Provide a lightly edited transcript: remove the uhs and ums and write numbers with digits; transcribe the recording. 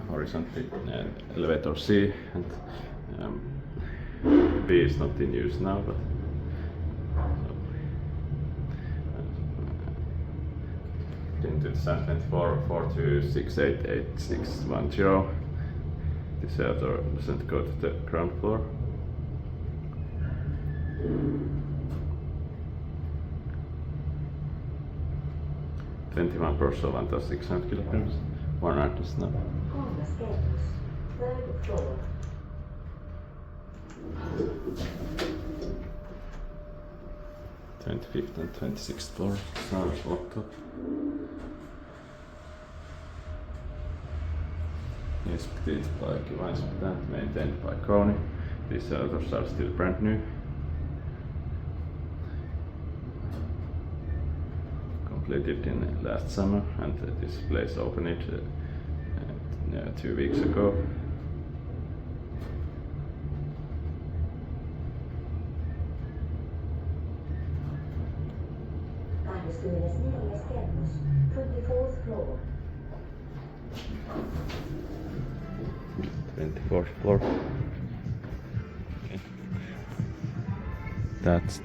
Horisontti elevator C, and B is not in use now, but in 2024 42688610. This elevator doesn't go to the ground floor. Person antaa 600 kilograms. 100 is now. 25th and 26th floor. Sounds locked up. Inspected by Inspectant, maintained by Kone. These elevators are still brand new. Completed in last summer, and this place opened 2 weeks ago. Kerros, 24th floor. 24th floor. Okay. That's